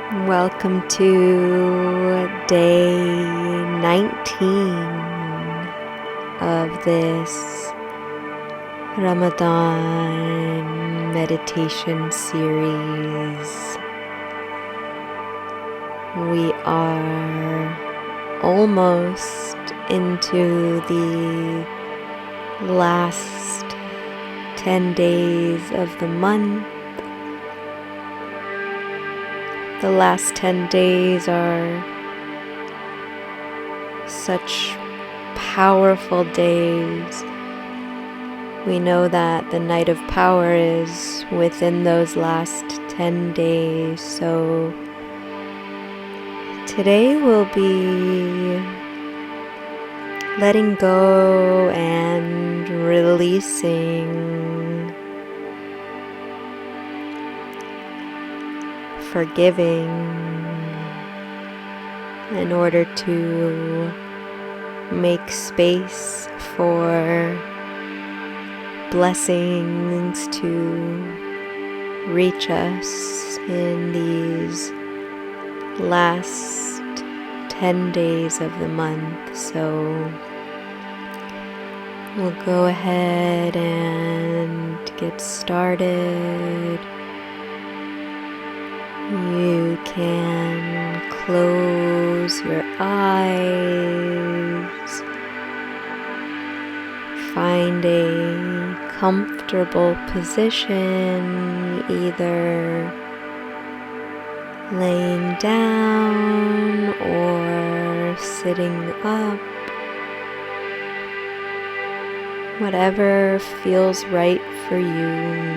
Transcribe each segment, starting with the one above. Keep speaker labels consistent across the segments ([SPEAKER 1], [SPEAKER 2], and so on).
[SPEAKER 1] Welcome to day 19 of this Ramadan meditation series. We are almost into the last 10 days of the month. The last 10 days are such powerful days. We know that the night of power is within those last 10 days. So today we'll be letting go and releasing, forgiving, in order to make space for blessings to reach us in these last 10 days of the month. So we'll go ahead and get started. You can close your eyes, find a comfortable position, either laying down or sitting up, whatever feels right for you.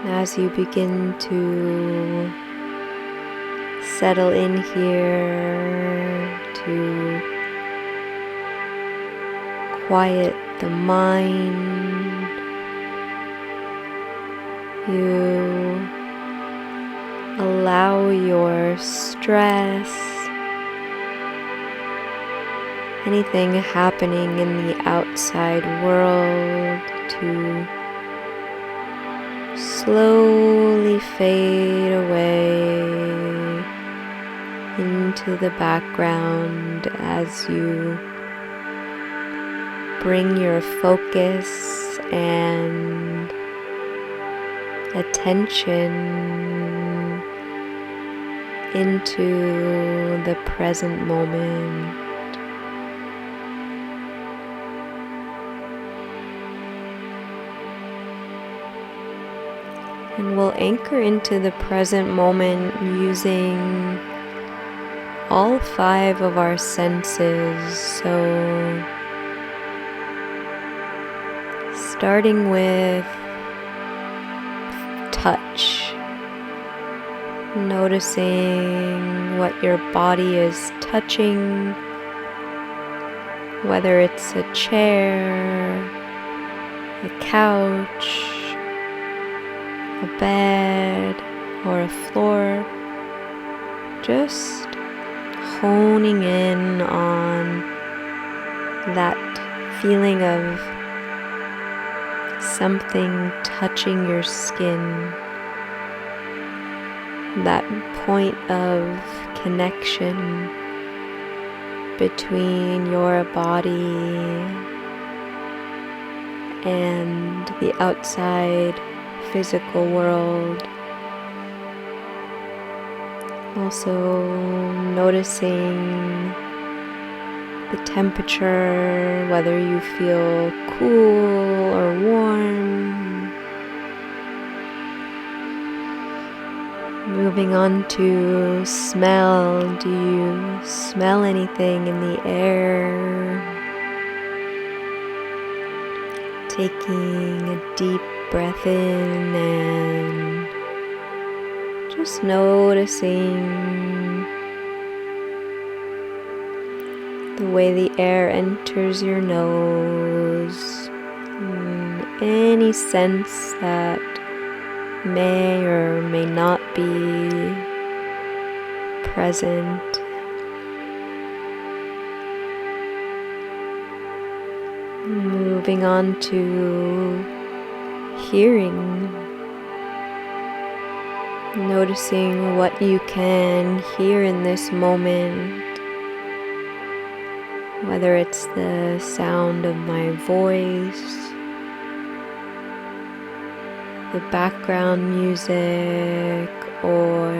[SPEAKER 1] As you begin to settle in here, to quiet the mind, you allow your stress, anything happening in the outside world, to slowly fade away into the background as you bring your focus and attention into the present moment. And we'll anchor into the present moment using all 5 of our senses. So starting with touch, noticing what your body is touching, whether it's a chair, a couch, a bed, or a floor. Just honing in on that feeling of something touching your skin, that point of connection between your body and the outside physical world. Also noticing the temperature, whether you feel cool or warm. Moving on to smell. Do you smell anything in the air? Taking a deep breath in and just noticing the way the air enters your nose, any sense that may or may not be present. Moving on to hearing, noticing what you can hear in this moment, whether it's the sound of my voice, the background music, or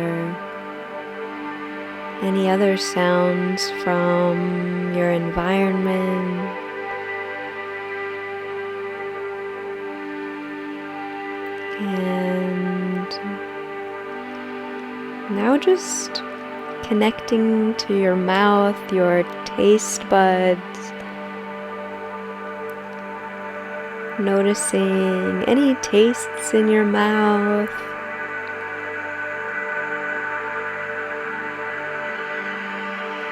[SPEAKER 1] any other sounds from your environment. And now just connecting to your mouth, your taste buds, noticing any tastes in your mouth.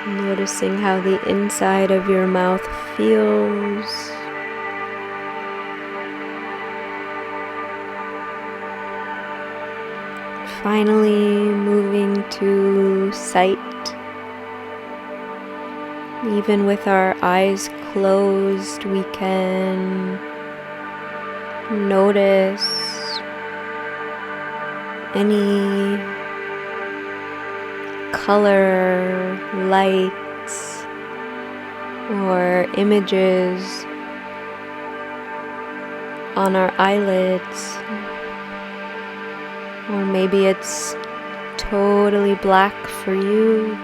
[SPEAKER 1] Noticing how the inside of your mouth feels. Finally moving to sight. Even with our eyes closed, we can notice any color, lights, or images on our eyelids. Or maybe it's totally black for you.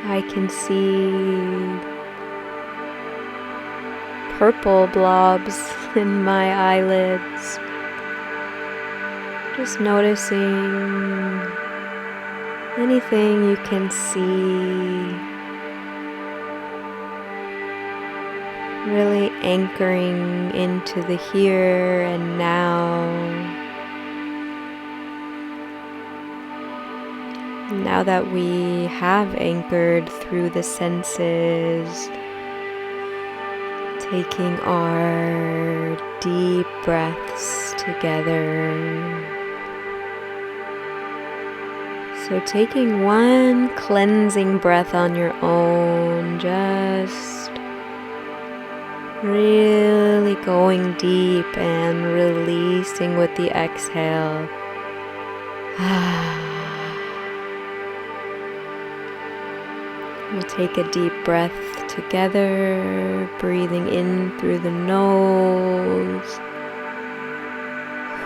[SPEAKER 1] I can see purple blobs in my eyelids. Just noticing anything you can see. Really anchoring into the here and now. Now that we have anchored through the senses, taking our deep breaths together. So taking one cleansing breath on your own, just really going deep and releasing with the exhale. We'll take a deep breath together, breathing in through the nose,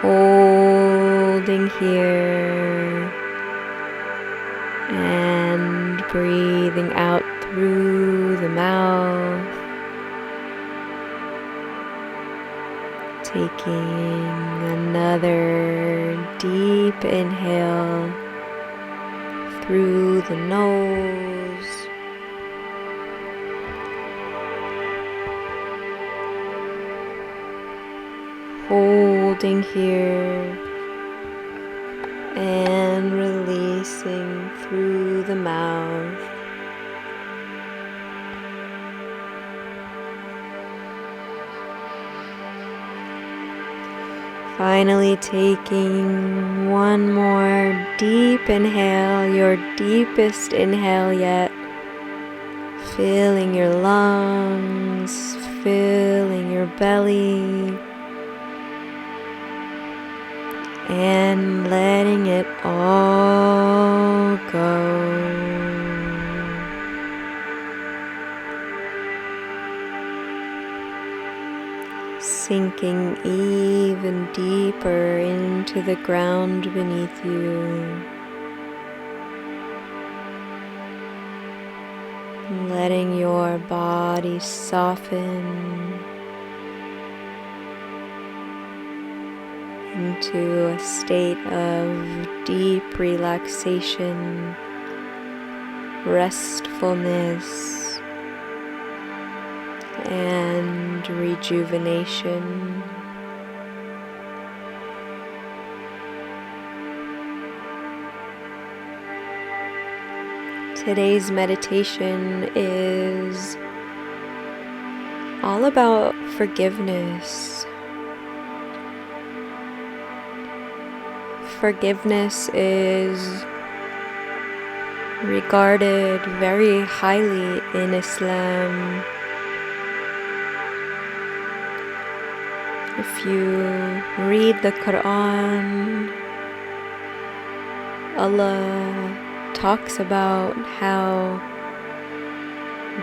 [SPEAKER 1] holding here, and breathing out through the mouth. Taking another deep inhale through the nose. Holding here and releasing through the mouth. Finally taking one more deep inhale, your deepest inhale yet. Filling your lungs, filling your belly, and letting it all go. Sinking even deeper into the ground beneath you. Letting your body soften into a state of deep relaxation, restfulness, and rejuvenation. Today's meditation is all about forgiveness. Forgiveness is regarded very highly in Islam. If you read the Qur'an, Allah talks about how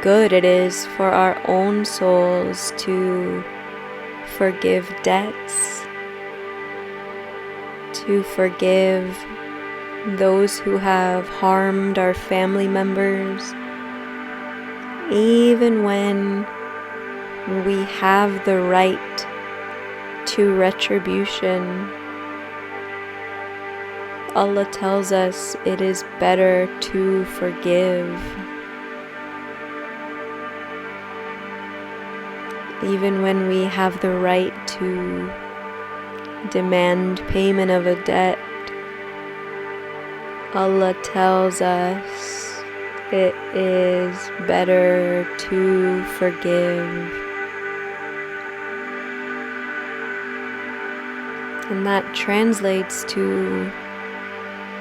[SPEAKER 1] good it is for our own souls to forgive debts, to forgive those who have harmed our family members, even when we have the right to retribution. Allah tells us it is better to forgive. Even when we have the right to demand payment of a debt, Allah tells us it is better to forgive. And that translates to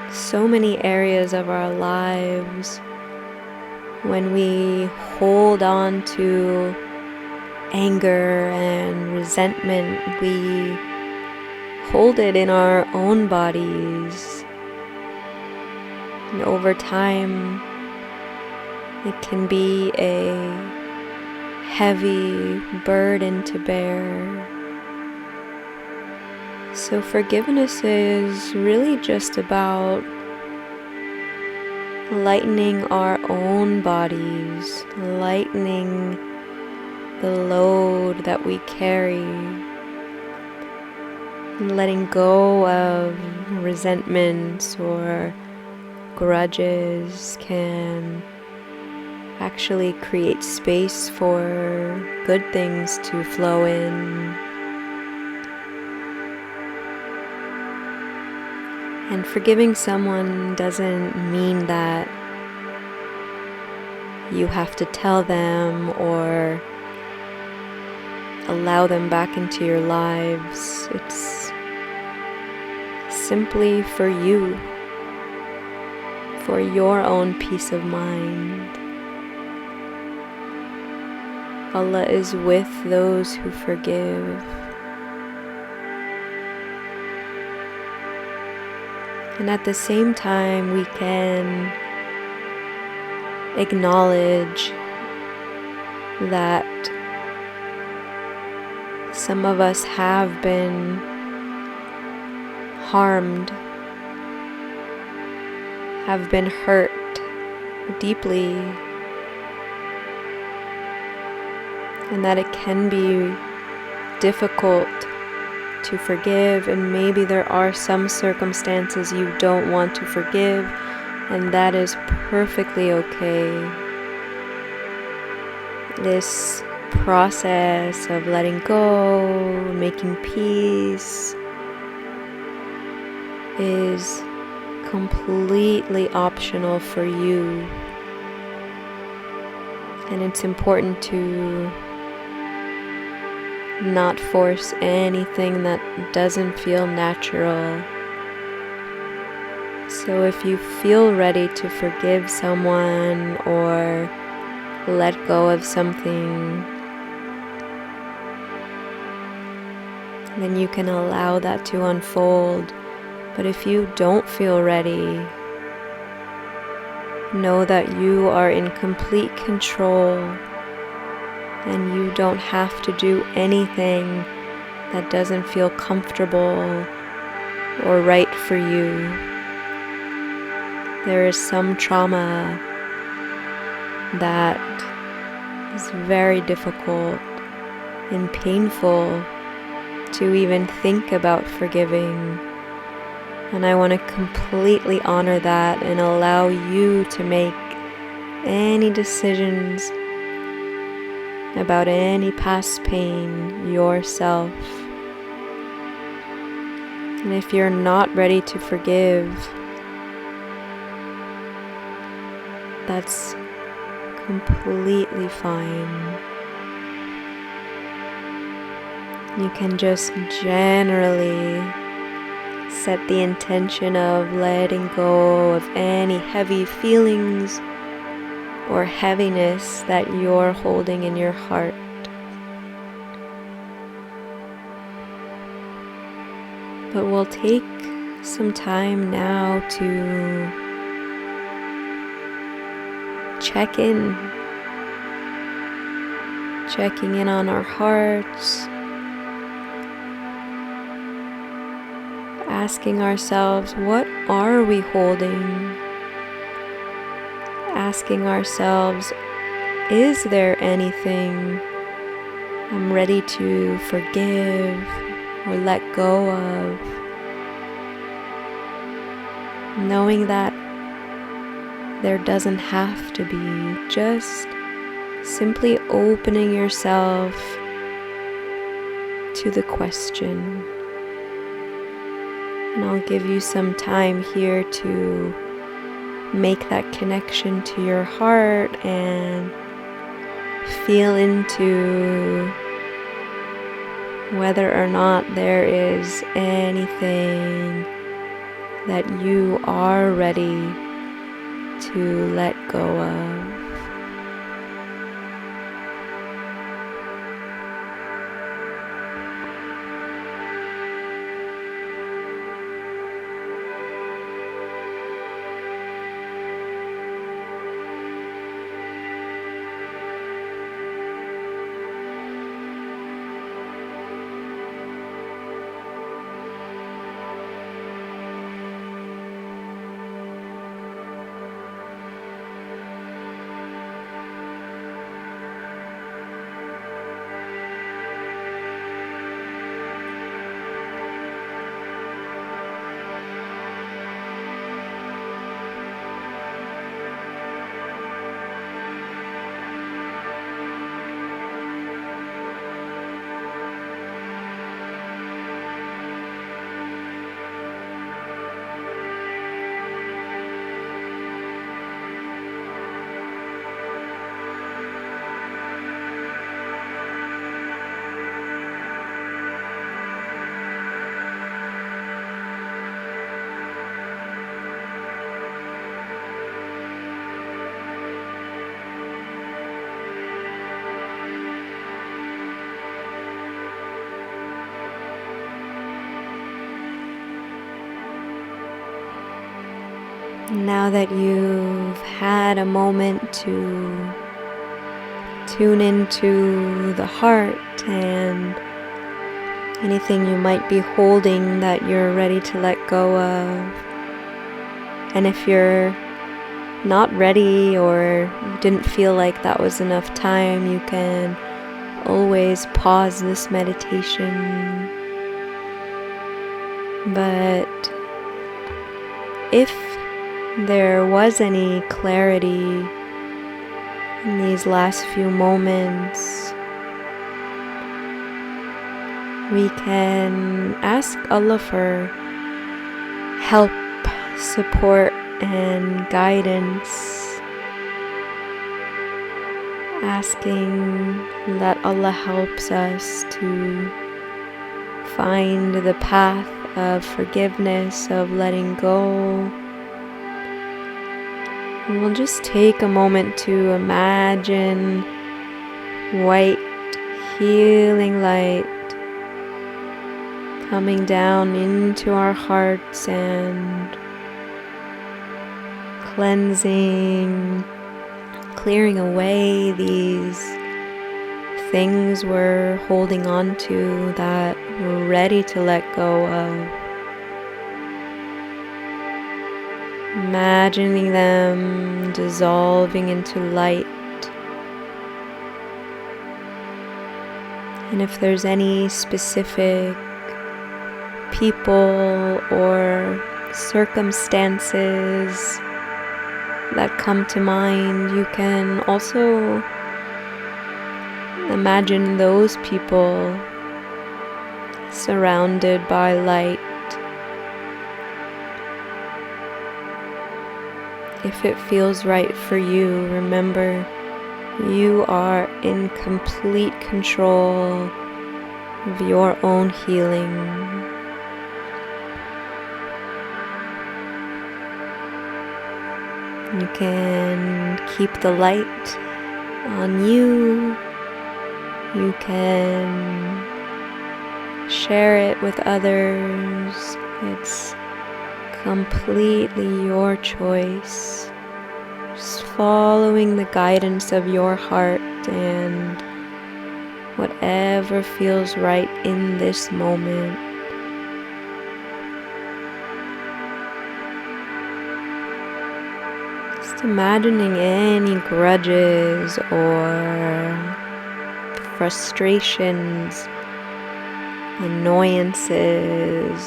[SPEAKER 1] so many areas of our lives. When we hold on to anger and resentment, we hold it in our own bodies. And over time, it can be a heavy burden to bear. So forgiveness is really just about lightening our own bodies, lightening the load that we carry, letting go of resentments or grudges can actually create space for good things to flow in. And forgiving someone doesn't mean that you have to tell them or allow them back into your lives. It's simply for you, for your own peace of mind. Allah is with those who forgive. And at the same time, we can acknowledge that some of us have been harmed, have been hurt deeply, and that it can be difficult to forgive, and maybe there are some circumstances you don't want to forgive, and that is perfectly okay. This process of letting go, making peace, is completely optional for you, and it's important to not force anything that doesn't feel natural. So if you feel ready to forgive someone or let go of something, then you can allow that to unfold. But if you don't feel ready, know that you are in complete control, and you don't have to do anything that doesn't feel comfortable or right for you. There is some trauma that is very difficult and painful to even think about forgiving. And I want to completely honor that and allow you to make any decisions about any past pain yourself. And if you're not ready to forgive, that's completely fine. You can just generally set the intention of letting go of any heavy feelings or heaviness that you're holding in your heart. But we'll take some time now to checking in on our hearts, asking ourselves, what are we holding? Asking ourselves, is there anything I'm ready to forgive or let go of? Knowing that there doesn't have to be, just simply opening yourself to the question. And I'll give you some time here to make that connection to your heart and feel into whether or not there is anything that you are ready to let go of. Now that you've had a moment to tune into the heart and anything you might be holding that you're ready to let go of, and if you're not ready or you didn't feel like that was enough time, you can always pause this meditation. But if there was any clarity in these last few moments, we can ask Allah for help, support, and guidance. Asking that Allah helps us to find the path of forgiveness, of letting go. And we'll just take a moment to imagine white, healing light coming down into our hearts and cleansing, clearing away these things we're holding on to that we're ready to let go of. Imagining them dissolving into light. And if there's any specific people or circumstances that come to mind, you can also imagine those people surrounded by light. If it feels right for you, remember you are in complete control of your own healing. You can keep the light on you. You can Share it with others. It's completely your choice. Just following the guidance of your heart and whatever feels right in this moment. Just imagining any grudges or frustrations, annoyances,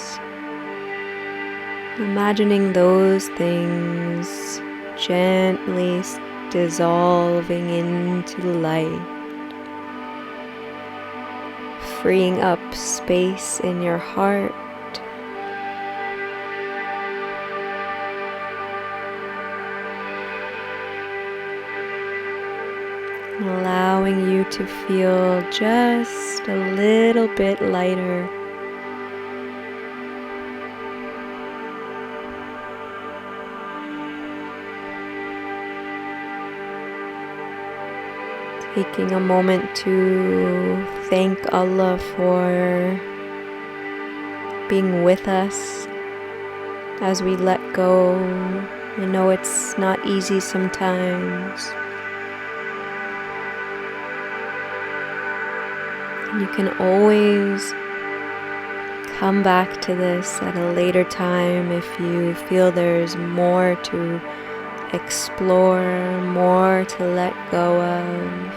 [SPEAKER 1] imagining those things gently dissolving into light, freeing up space in your heart, allowing you to feel just a little bit lighter. Taking a moment to thank Allah for being with us as we let go. I know it's not easy sometimes. You can always come back to this at a later time if you feel there's more to explore, more to let go of.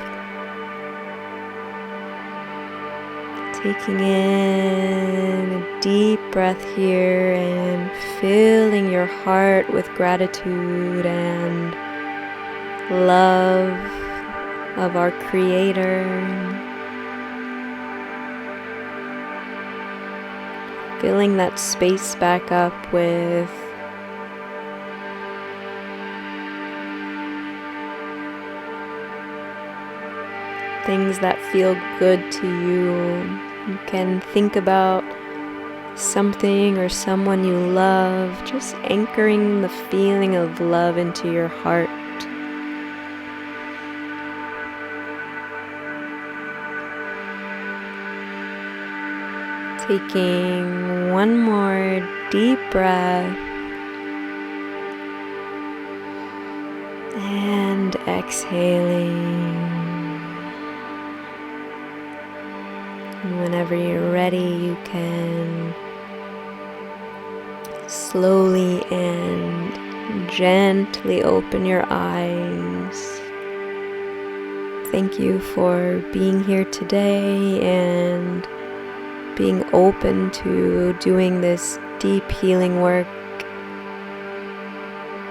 [SPEAKER 1] Taking in a deep breath here and filling your heart with gratitude and love of our Creator. Filling that space back up with things that feel good to you. You can think about something or someone you love, just anchoring the feeling of love into your heart. Taking one more deep breath and exhaling. And whenever you're ready, you can slowly and gently open your eyes. Thank you for being here today and being open to doing this deep healing work.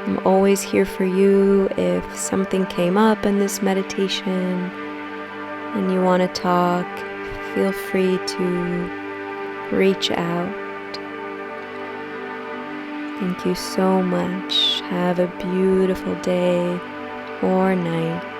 [SPEAKER 1] I'm always here for you if something came up in this meditation and you want to talk. Feel free to reach out. Thank you so much. Have a beautiful day or night.